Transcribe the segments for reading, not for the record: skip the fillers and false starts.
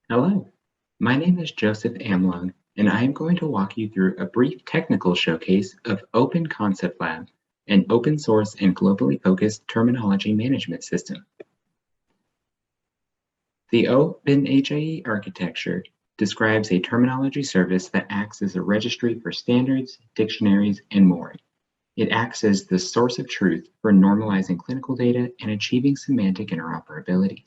Hello, my name is Joseph Amlung, and I am going to walk you through a brief technical showcase of Open Concept Lab, an open source and globally focused terminology management system. The OpenHIE architecture describes a terminology service that acts as a registry for standards, dictionaries, and more. It acts as the source of truth for normalizing clinical data and achieving semantic interoperability.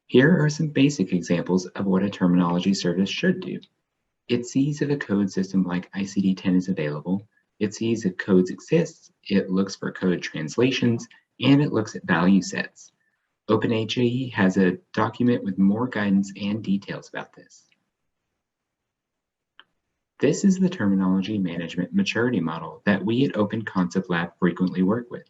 Here are some basic examples of what a terminology service should do. It sees if a code system like ICD-10 is available, it sees if codes exist, it looks for code translations, and it looks at value sets. OpenHIE has a document with more guidance and details about this. This is the terminology management maturity model that we at Open Concept Lab frequently work with.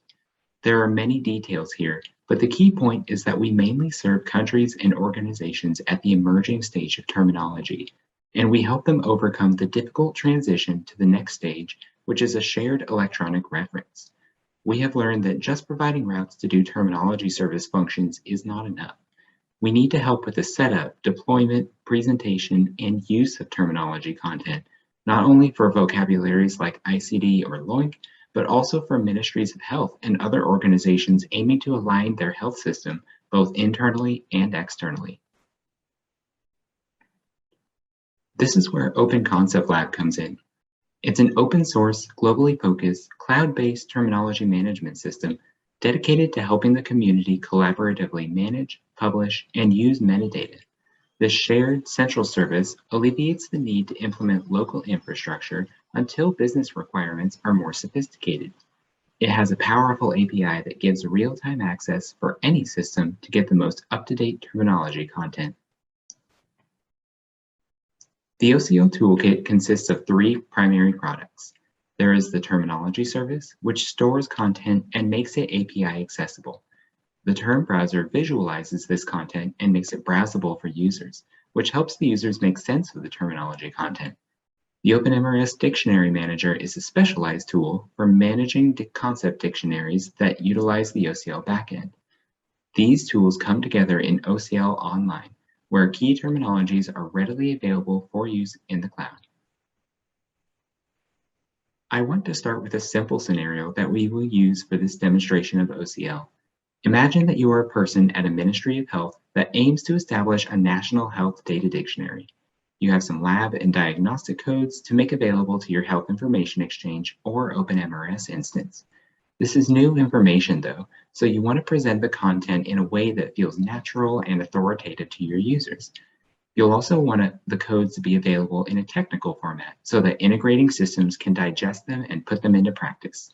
There are many details here, but the key point is that we mainly serve countries and organizations at the emerging stage of terminology, and we help them overcome the difficult transition to the next stage, which is a shared electronic reference. We have learned that just providing routes to do terminology service functions is not enough. We need to help with the setup, deployment, presentation, and use of terminology content, not only for vocabularies like ICD or LOINC, but also for ministries of health and other organizations aiming to align their health system both internally and externally. This is where Open Concept Lab comes in. It's an open source, globally focused, cloud-based terminology management system dedicated to helping the community collaboratively manage, publish, and use metadata. This shared central service alleviates the need to implement local infrastructure until business requirements are more sophisticated. It has a powerful API that gives real-time access for any system to get the most up-to-date terminology content. The OCL Toolkit consists of 3 primary products. There is the terminology service, which stores content and makes it API accessible. The term browser visualizes this content and makes it browsable for users, which helps the users make sense of the terminology content. The OpenMRS Dictionary Manager is a specialized tool for managing concept dictionaries that utilize the OCL backend. These tools come together in OCL Online, where key terminologies are readily available for use in the cloud. I want to start with a simple scenario that we will use for this demonstration of OCL. Imagine that you are a person at a Ministry of Health that aims to establish a national health data dictionary. You have some lab and diagnostic codes to make available to your Health Information Exchange or OpenMRS instance. This is new information though, so you want to present the content in a way that feels natural and authoritative to your users. You'll also want the codes to be available in a technical format so that integrating systems can digest them and put them into practice.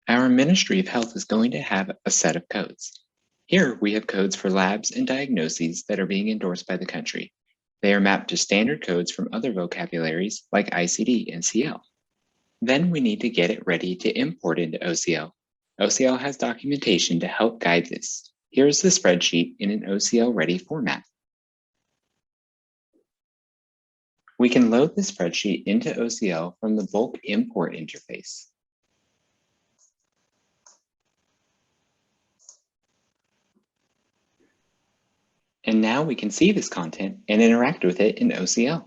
Our Ministry of Health is going to have a set of codes. Here we have codes for labs and diagnoses that are being endorsed by the country. They are mapped to standard codes from other vocabularies like ICD and CL. Then we need to get it ready to import into OCL. OCL has documentation to help guide this. Here is the spreadsheet in an OCL-ready format. We can load the spreadsheet into OCL from the bulk import interface. And now we can see this content and interact with it in OCL.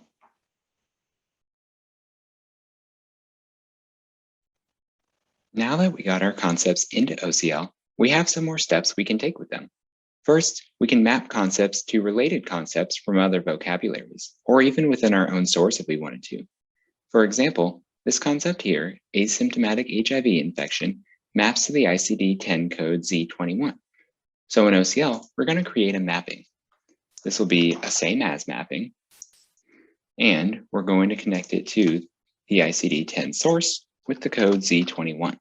Now that we got our concepts into OCL, we have some more steps we can take with them. First, we can map concepts to related concepts from other vocabularies, or even within our own source if we wanted to. For example, this concept here, asymptomatic HIV infection, maps to the ICD-10 code Z21. So in OCL, we're going to create a mapping. This will be a same as mapping, and we're going to connect it to the ICD-10 source with the code Z21.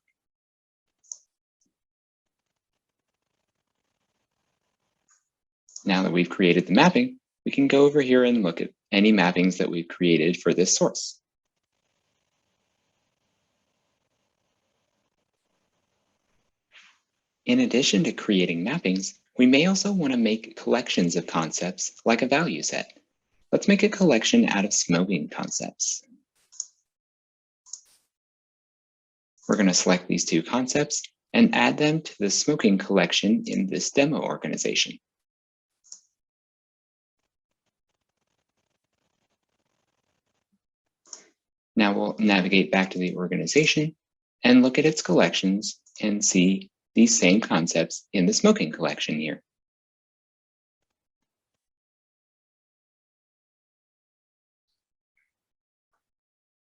Now that we've created the mapping, we can go over here and look at any mappings that we've created for this source. In addition to creating mappings, we may also want to make collections of concepts like a value set. Let's make a collection out of smoking concepts. We're going to select these 2 concepts and add them to the smoking collection in this demo organization. Now we'll navigate back to the organization and look at its collections and see these same concepts in the smoking collection here.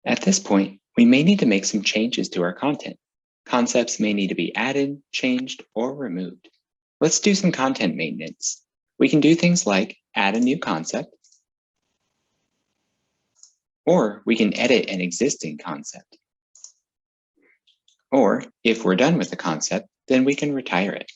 At this point, we may need to make some changes to our content. Concepts may need to be added, changed, or removed. Let's do some content maintenance. We can do things like add a new concept, or we can edit an existing concept. Or if we're done with the concept, then we can retire it.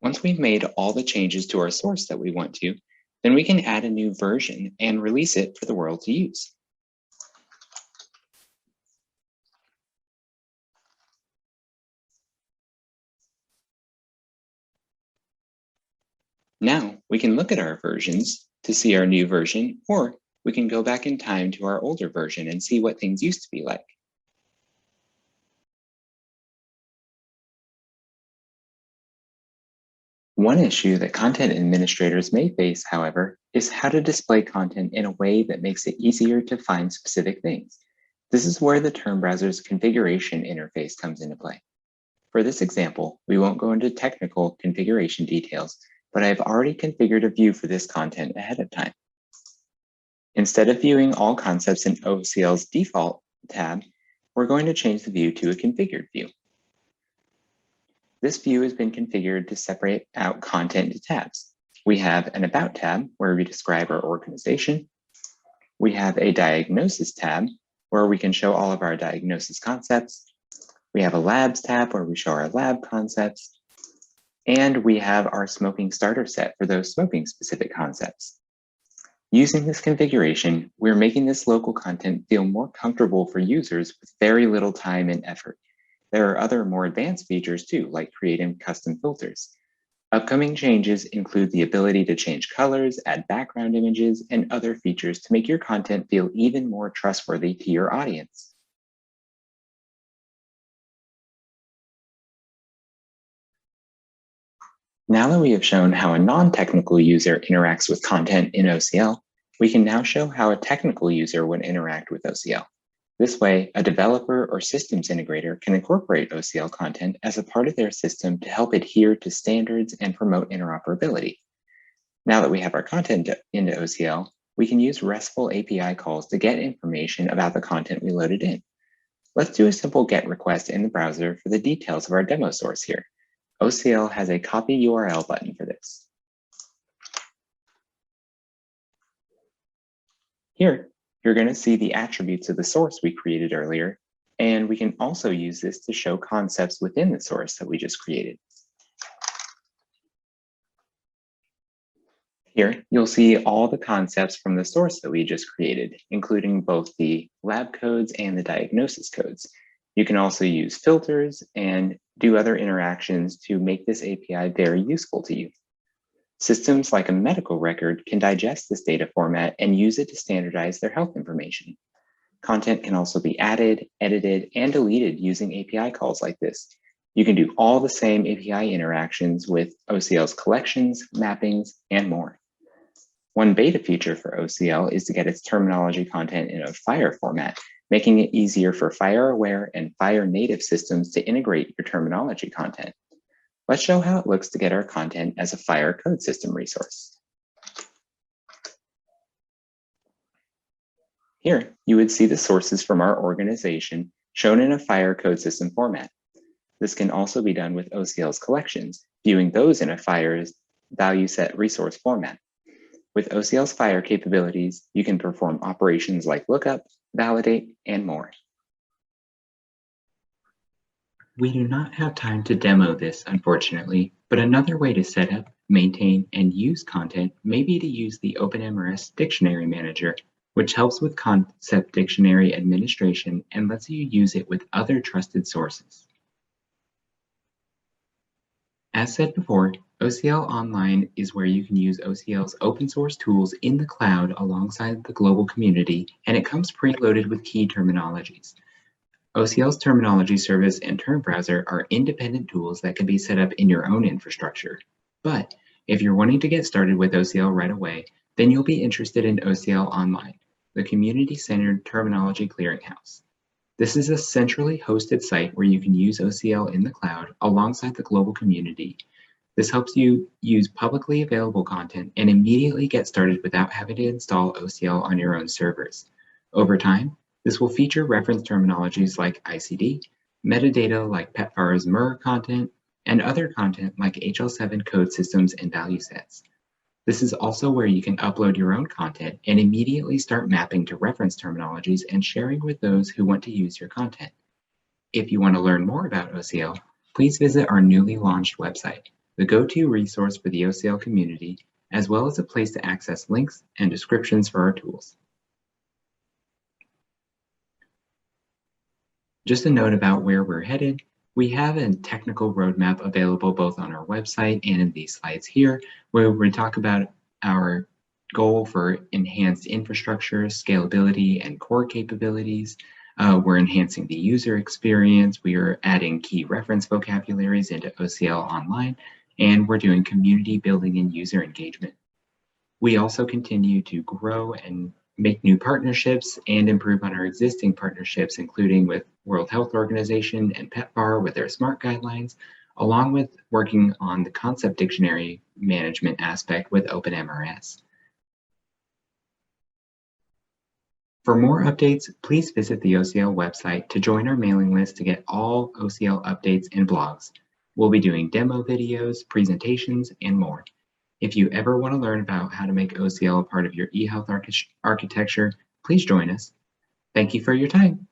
Once we've made all the changes to our source that we want to, then we can add a new version and release it for the world to use. Now we can look at our versions to see our new version, or we can go back in time to our older version and see what things used to be like. One issue that content administrators may face, however, is how to display content in a way that makes it easier to find specific things. This is where the term browser's configuration interface comes into play. For this example, we won't go into technical configuration details, but I've already configured a view for this content ahead of time. Instead of viewing all concepts in OCL's default tab, we're going to change the view to a configured view. This view has been configured to separate out content into tabs. We have an About tab where we describe our organization. We have a Diagnosis tab where we can show all of our diagnosis concepts. We have a Labs tab where we show our lab concepts. And we have our smoking starter set for those smoking specific concepts. Using this configuration, we're making this local content feel more comfortable for users with very little time and effort. There are other more advanced features too, like creating custom filters. Upcoming changes include the ability to change colors, add background images, and other features to make your content feel even more trustworthy to your audience. Now that we have shown how a non-technical user interacts with content in OCL, we can now show how a technical user would interact with OCL. This way, a developer or systems integrator can incorporate OCL content as a part of their system to help adhere to standards and promote interoperability. Now that we have our content into OCL, we can use RESTful API calls to get information about the content we loaded in. Let's do a simple GET request in the browser for the details of our demo source here. OCL has a copy URL button for this. Here, you're going to see the attributes of the source we created earlier, and we can also use this to show concepts within the source that we just created. Here, you'll see all the concepts from the source that we just created, including both the lab codes and the diagnosis codes. You can also use filters and do other interactions to make this API very useful to you. Systems like a medical record can digest this data format and use it to standardize their health information. Content can also be added, edited, and deleted using API calls like this. You can do all the same API interactions with OCL's collections, mappings, and more. One beta feature for OCL is to get its terminology content in a FHIR format, making it easier for FHIR-aware and FHIR-native systems to integrate your terminology content. Let's show how it looks to get our content as a FHIR code system resource. Here, you would see the sources from our organization shown in a FHIR code system format. This can also be done with OCL's collections, viewing those in a FHIR's value set resource format. With OCL's FHIR capabilities, you can perform operations like lookup, validate, and more. We do not have time to demo this, unfortunately, but another way to set up, maintain, and use content may be to use the OpenMRS Dictionary Manager, which helps with concept dictionary administration and lets you use it with other trusted sources. As said before, OCL Online is where you can use OCL's open source tools in the cloud alongside the global community, and it comes preloaded with key terminologies. OCL's Terminology Service and Term Browser are independent tools that can be set up in your own infrastructure. But if you're wanting to get started with OCL right away, then you'll be interested in OCL Online, the community-centered Terminology Clearinghouse. This is a centrally hosted site where you can use OCL in the cloud alongside the global community. This helps you use publicly available content and immediately get started without having to install OCL on your own servers. Over time, this will feature reference terminologies like ICD, metadata like PEPFAR's MR content, and other content like HL7 code systems and value sets. This is also where you can upload your own content and immediately start mapping to reference terminologies and sharing with those who want to use your content. If you want to learn more about OCL, please visit our newly launched website, the go-to resource for the OCL community, as well as a place to access links and descriptions for our tools. Just a note about where we're headed. We have a technical roadmap available both on our website and in these slides here, where we talk about our goal for enhanced infrastructure, scalability, and core capabilities. We're enhancing the user experience. We are adding key reference vocabularies into OCL Online, and we're doing community building and user engagement. We also continue to grow and make new partnerships and improve on our existing partnerships, including with World Health Organization and PEPFAR with their SMART guidelines, along with working on the concept dictionary management aspect with OpenMRS. For more updates, please visit the OCL website to join our mailing list to get all OCL updates and blogs. We'll be doing demo videos, presentations, and more. If you ever want to learn about how to make OCL a part of your eHealth architecture, please join us. Thank you for your time.